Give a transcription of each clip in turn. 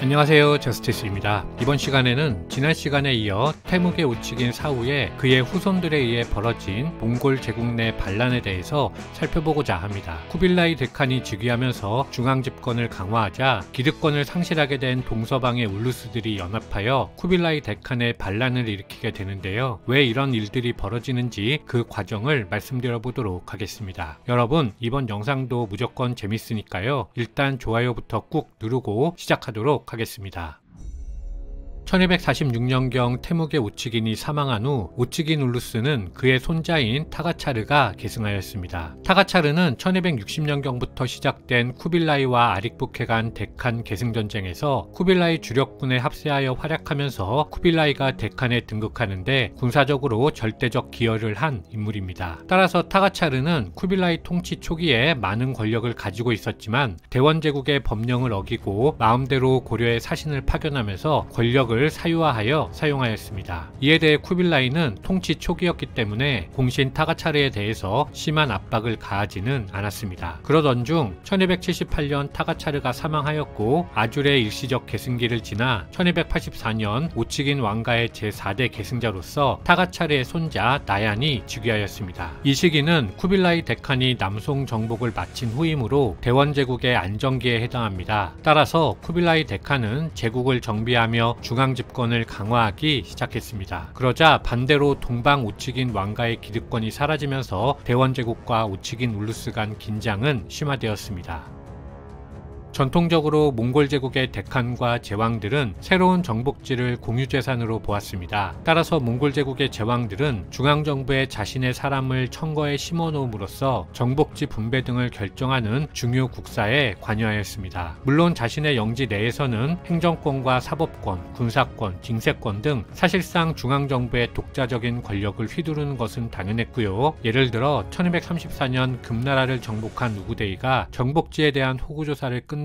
안녕하세요, 저스티스입니다. 이번 시간에는 지난 시간에 이어 태무계 우측인 사후에 그의 후손들에 의해 벌어진 몽골 제국 내 반란에 대해서 살펴보고자 합니다. 쿠빌라이 데칸이 즉위하면서 중앙 집권을 강화하자 기득권을 상실하게 된 동서방의 울루스들이 연합하여 쿠빌라이 데칸의 반란을 일으키게 되는데요. 왜 이런 일들이 벌어지는지 그 과정을 말씀드려 보도록 하겠습니다. 여러분, 이번 영상도 무조건 재밌으니까요. 일단 좋아요부터 꾹 누르고 시작하도록 하겠습니다. 1246년경 태무계 우츠긴이 사망한 후 우츠긴 울루스는 그의 손자인 타가차르가 계승하였습니다. 타가차르는 1260년경부터 시작된 쿠빌라이와 아릭부케 간 데칸 계승전쟁에서 쿠빌라이 주력군에 합세하여 활약하면서 쿠빌라이가 데칸에 등극하는데 군사적으로 절대적 기여를 한 인물입니다. 따라서 타가차르는 쿠빌라이 통치 초기에 많은 권력을 가지고 있었지만 대원제국의 법령을 어기고 마음대로 고려의 사신을 파견하면서 권력을 사유화하여 사용하였습니다. 이에 대해 쿠빌라이는 통치 초기였기 때문에 공신 타가차르에 대해서 심한 압박을 가하지는 않았습니다. 그러던 중 1278년 타가차르가 사망하였고 아줄의 일시적 계승기를 지나 1284년 우츠긴 왕가의 제4대 계승자로서 타가차르의 손자 나얀이 즉위하였습니다. 이 시기는 쿠빌라이 데칸이 남송 정복을 마친 후이므로 대원제국의 안정기에 해당합니다. 따라서 쿠빌라이 데칸은 제국을 정비하며 중앙 집권을 강화하기 시작했습니다. 그러자 반대로 동방 우츠긴 왕가의 기득권이 사라지면서 대원제국과 우츠긴 울루스 간 긴장은 심화되었습니다. 전통적으로 몽골 제국의 데칸과 제왕들은 새로운 정복지를 공유재산으로 보았습니다. 따라서 몽골 제국의 제왕들은 중앙정부에 자신의 사람을 청거에 심어놓음으로써 정복지 분배 등을 결정하는 중요 국사에 관여하였습니다. 물론 자신의 영지 내에서는 행정권과 사법권, 군사권, 징세권 등 사실상 중앙정부의 독자적인 권력을 휘두르는 것은 당연했고요. 예를 들어 1234년 금나라를 정복한 우구데이가 정복지에 대한 호구조사를 끝내고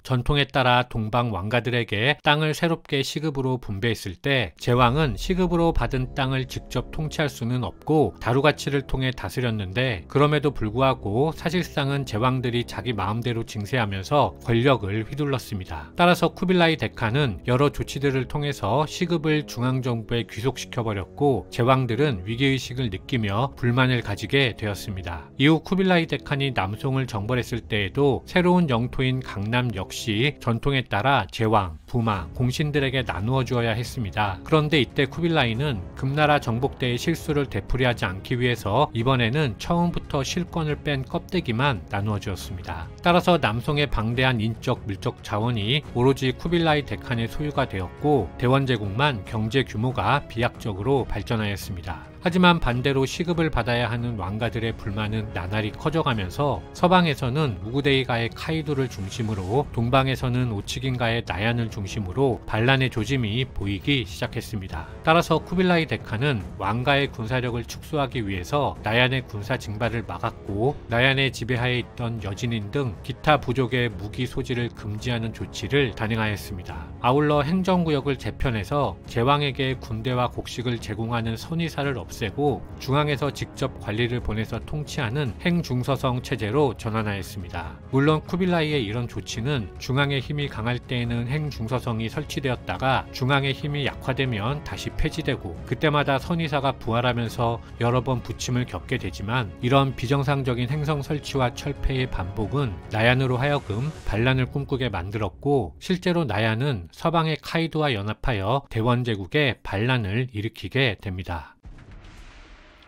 전통에 따라 동방 왕가들에게 땅을 새롭게 시급으로 분배했을 때 제왕은 시급으로 받은 땅을 직접 통치할 수는 없고 다루가치를 통해 다스렸는데 그럼에도 불구하고 사실상은 제왕들이 자기 마음대로 징세하면서 권력을 휘둘렀습니다. 따라서 쿠빌라이 데칸은 여러 조치들을 통해서 시급을 중앙정부에 귀속시켜버렸고 제왕들은 위기의식을 느끼며 불만을 가지게 되었습니다. 이후 쿠빌라이 데칸이 남송을 정벌했을 때에도 새로운 영토인 강남 역시 전통에 따라 제왕, 부마, 공신들에게 나누어 주어야 했습니다. 그런데 이때 쿠빌라이는 금나라 정복 때의 실수를 되풀이하지 않기 위해서 이번에는 처음부터 실권을 뺀 껍데기만 나누어 주었습니다. 따라서 남송의 방대한 인적, 물적 자원이 오로지 쿠빌라이 데칸의 소유가 되었고 대원제국만 경제 규모가 비약적으로 발전하였습니다. 하지만 반대로 시급을 받아야 하는 왕가들의 불만은 나날이 커져가면서 서방에서는 우구데이가의 카이도를 중심으로 동방에서는 우츠긴가의 나얀을 중심으로 반란의 조짐이 보이기 시작했습니다. 따라서 쿠빌라이 데칸은 왕가의 군사력을 축소하기 위해서 나얀의 군사 징발을 막았고 나얀의 지배하에 있던 여진인 등 기타 부족의 무기 소지를 금지하는 조치를 단행하였습니다. 아울러 행정구역을 재편해서 제왕에게 군대와 곡식을 제공하는 선의사를 없애고 중앙에서 직접 관리를 보내서 통치하는 행중서성 체제로 전환하였습니다. 물론 쿠빌라이의 이런 조치는 중앙의 힘이 강할 때에는 행중서성이 설치되었다가 중앙의 힘이 약화되면 다시 폐지되고 그때마다 선의사가 부활하면서 여러 번 부침을 겪게 되지만 이런 비정상적인 행성 설치와 철폐의 반복은 나얀으로 하여금 반란을 꿈꾸게 만들었고 실제로 나얀은 서방의 카이도와 연합하여 대원제국의 반란을 일으키게 됩니다.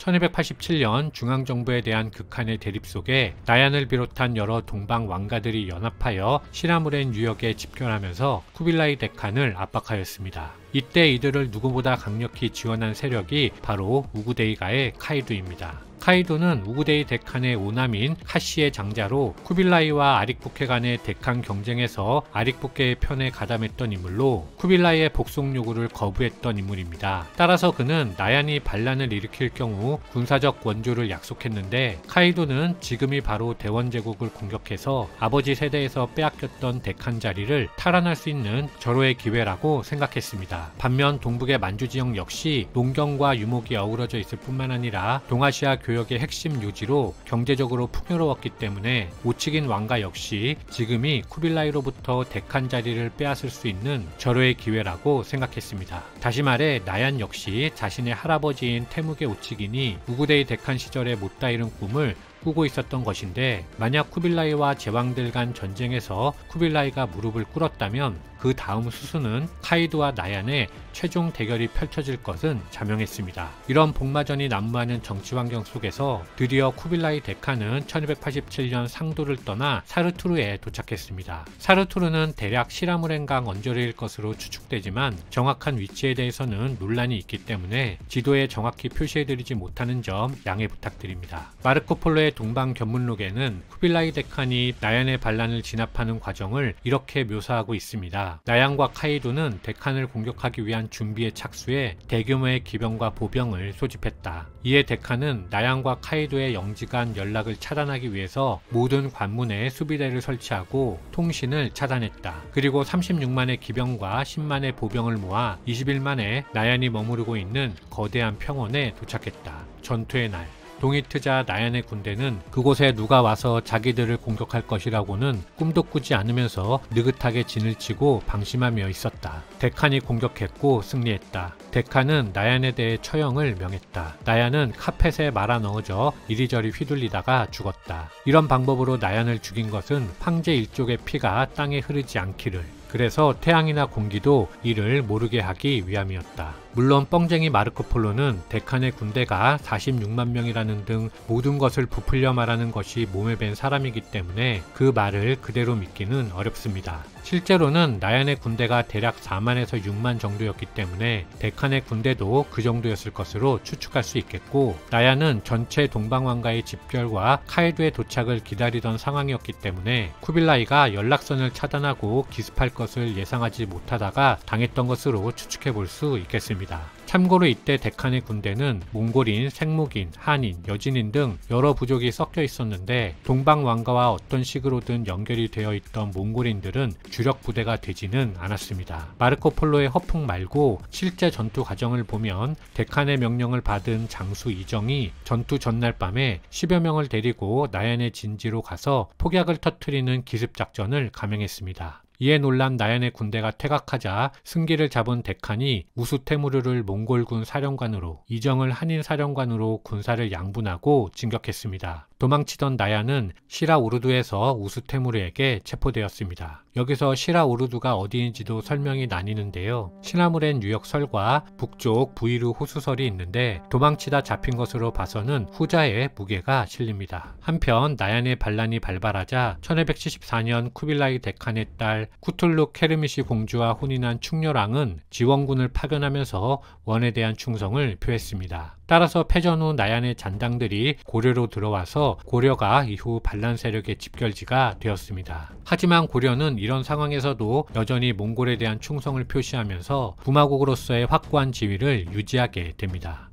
1287년 중앙정부에 대한 극한의 대립 속에 나얀을 비롯한 여러 동방 왕가들이 연합하여 시라무렌 유역에 집결하면서 쿠빌라이 데칸을 압박하였습니다. 이때 이들을 누구보다 강력히 지원한 세력이 바로 우구데이가의 카이도입니다. 카이도는 우구데이 데칸의 오남인 카시의 장자로 쿠빌라이와 아릭부케 간의 데칸 경쟁에서 아릭부케의 편에 가담했던 인물로 쿠빌라이의 복속 요구를 거부했던 인물입니다. 따라서 그는 나얀이 반란을 일으킬 경우 군사적 원조를 약속했는데 카이도는 지금이 바로 대원제국을 공격해서 아버지 세대에서 빼앗겼던 데칸 자리를 탈환할 수 있는 절호의 기회라고 생각했습니다. 있었습니다. 반면 동북의 만주 지역 역시 농경과 유목이 어우러져 있을 뿐만 아니라 동아시아 교역의 핵심 요지로 경제적으로 풍요로웠기 때문에 우치긴 왕가 역시 지금이 쿠빌라이로부터 데칸 자리를 빼앗을 수 있는 절호의 기회라고 생각했습니다. 다시 말해 나얀 역시 자신의 할아버지인 태무게 우치긴이 우구데이 데칸 시절에 못다 이룬 꿈을 꾸고 있었던 것인데, 만약 쿠빌라이와 제왕들 간 전쟁에서 쿠빌라이가 무릎을 꿇었다면 그 다음 수순은 카이도와 나얀의 최종 대결이 펼쳐질 것은 자명했습니다. 이런 복마전이 난무하는 정치 환경 속에서 드디어 쿠빌라이 데칸은 1287년 상도를 떠나 사르투르에 도착했습니다. 사르투르는 대략 시라무렌강 언저리일 것으로 추측되지만 정확한 위치에 대해서는 논란이 있기 때문에 지도에 정확히 표시해드리지 못하는 점 양해 부탁드립니다. 마르코폴로의 동방 견문록에는 쿠빌라이 데칸이 나얀의 반란을 진압하는 과정을 이렇게 묘사하고 있습니다. 나얀과 카이도는 데칸을 공격하기 위한 준비에 착수해 대규모의 기병과 보병을 소집했다. 이에 데칸은 나얀과 카이도의 영지간 연락을 차단하기 위해서 모든 관문에 수비대를 설치하고 통신을 차단했다. 그리고 36만의 기병과 10만의 보병을 모아 20일 만에 나얀이 머무르고 있는 거대한 평원에 도착했다. 전투의 날, 동이 트자 나얀의 군대는 그곳에 누가 와서 자기들을 공격할 것이라고는 꿈도 꾸지 않으면서 느긋하게 진을 치고 방심하며 있었다. 데칸이 공격했고 승리했다. 데칸은 나얀에 대해 처형을 명했다. 나얀은 카펫에 말아 넣어져 이리저리 휘둘리다가 죽었다. 이런 방법으로 나얀을 죽인 것은 황제 일족의 피가 땅에 흐르지 않기를, 그래서 태양이나 공기도 이를 모르게 하기 위함이었다. 물론 뻥쟁이 마르코폴로는 데칸의 군대가 46만 명이라는 등 모든 것을 부풀려 말하는 것이 몸에 밴 사람이기 때문에 그 말을 그대로 믿기는 어렵습니다. 실제로는 나얀의 군대가 대략 4만에서 6만 정도였기 때문에 데칸의 군대도 그 정도였을 것으로 추측할 수 있겠고, 나얀은 전체 동방왕가의 집결과 카이도의 도착을 기다리던 상황이었기 때문에 쿠빌라이가 연락선을 차단하고 기습할 것을 예상하지 못하다가 당했던 것으로 추측해 볼 수 있겠습니다. 참고로 이때 데칸의 군대는 몽골인, 생목인, 한인, 여진인 등 여러 부족이 섞여 있었는데, 동방 왕가와 어떤 식으로든 연결이 되어 있던 몽골인들은 주력 부대가 되지는 않았습니다. 마르코폴로의 허풍 말고 실제 전투 과정을 보면 데칸의 명령을 받은 장수 이정이 전투 전날 밤에 10여 명을 데리고 나얀의 진지로 가서 폭약을 터뜨리는 기습작전을 감행했습니다. 이에 놀란 나얀의 군대가 퇴각하자 승기를 잡은 데칸이 우수테무르를 몽골군 사령관으로, 이정을 한인 사령관으로 군사를 양분하고 진격했습니다. 도망치던 나얀은 시라우르두에서 우수테무르에게 체포되었습니다. 여기서 시라우르두가 어디인지도 설명이 나뉘는데요. 시나무렌 유역설과 북쪽 부이루 호수설이 있는데 도망치다 잡힌 것으로 봐서는 후자의 무게가 실립니다. 한편 나얀의 반란이 발발하자 1274년 쿠빌라이 데칸의 딸 쿠툴룩 케르미시 공주와 혼인한 충렬왕은 지원군을 파견하면서 원에 대한 충성을 표했습니다. 따라서 패전 후 나얀의 잔당들이 고려로 들어와서 고려가 이후 반란 세력의 집결지가 되었습니다. 하지만 고려는 이런 상황에서도 여전히 몽골에 대한 충성을 표시하면서 부마국으로서의 확고한 지위를 유지하게 됩니다.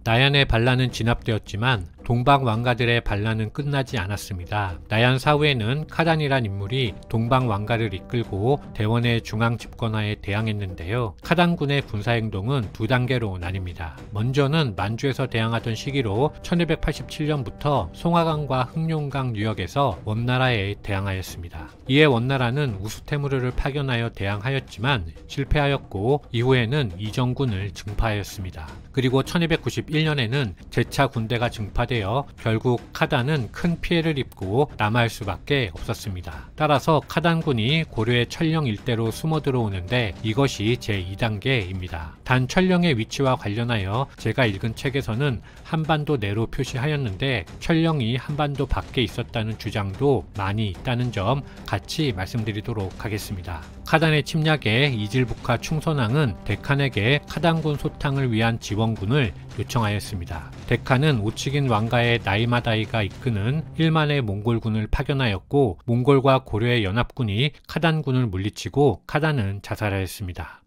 나얀의 반란은 진압되었지만 동방 왕가들의 반란은 끝나지 않았습니다. 나얀 사후에는 카단이란 인물이 동방 왕가를 이끌고 대원의 중앙 집권하에 대항했는데요. 카단군의 군사행동은 두 단계로 나뉩니다. 먼저는 만주에서 대항하던 시기로 1287년부터 송화강과 흑룡강 유역에서 원나라에 대항하였습니다. 이에 원나라는 우수테무르를 파견하여 대항하였지만 실패하였고, 이후에는 이정군을 증파하였습니다. 그리고 1291년에는 재차 군대가 증파되어 결국 카단은 큰 피해를 입고 남아할 수밖에 없었습니다. 따라서 카단군이 고려의 철령 일대로 숨어 들어오는데 이것이 제2단계입니다. 단 철령의 위치와 관련하여 제가 읽은 책에서는 한반도 내로 표시하였는데 철령이 한반도 밖에 있었다는 주장도 많이 있다는 점 같이 말씀드리도록 하겠습니다. 카단의 침략에 이질부카 충선왕은 데칸에게 카단군 소탕을 위한 지원군을 요청하였습니다. 데칸은 우치긴 왕가의 나이마다이가 이끄는 1만의 몽골군을 파견하였고, 몽골과 고려의 연합군이 카단군을 물리치고 카단은 자살하였습니다.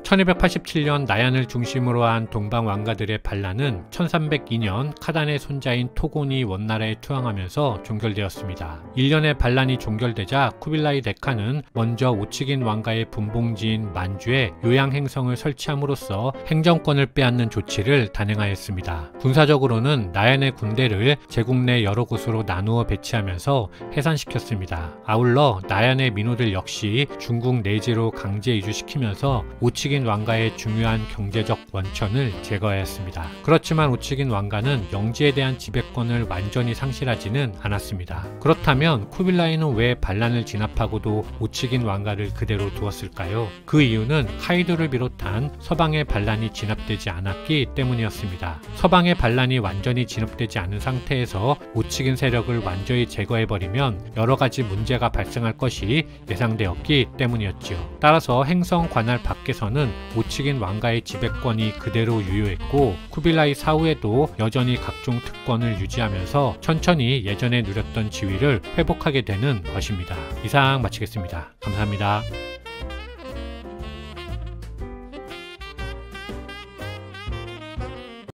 1287년 나얀을 중심으로 한 동방 왕가들의 반란은 1302년 카단의 손자인 토곤이 원나라에 투항하면서 종결되었습니다. 1년의 반란이 종결되자 쿠빌라이 데칸은 먼저 오츠긴 왕가의 분봉지인 만주에 요양 행성을 설치함으로써 행정권을 빼앗는 조치를 단행하였습니다. 군사적으로는 나얀의 군대를 제국 내 여러 곳으로 나누어 배치하면서 해산시켰습니다. 아울러 나얀의 민호들 역시 중국 내지로 강제 이주시키면서 오츠긴 왕가의 중요한 경제적 원천을 제거하였습니다. 그렇지만 오츠긴 왕가는 영지에 대한 지배권을 완전히 상실하지는 않았습니다. 그렇다면 쿠빌라이는 왜 반란을 진압하고도 오츠긴 왕가를 그대로 두었을까요? 그 이유는 카이도를 비롯한 서방의 반란이 진압되지 않았기 때문이었습니다. 서방의 반란이 완전히 진압되지 않은 상태에서 오츠긴 세력을 완전히 제거해버리면 여러가지 문제가 발생할 것이 예상되었기 때문이었지요. 따라서 행성 관할 밖에서는 오츠긴 왕가의 지배권이 그대로 유효했고 쿠빌라이 사후에도 여전히 각종 특권을 유지하면서 천천히 예전에 누렸던 지위를 회복하게 되는 것입니다. 이상 마치겠습니다. 감사합니다.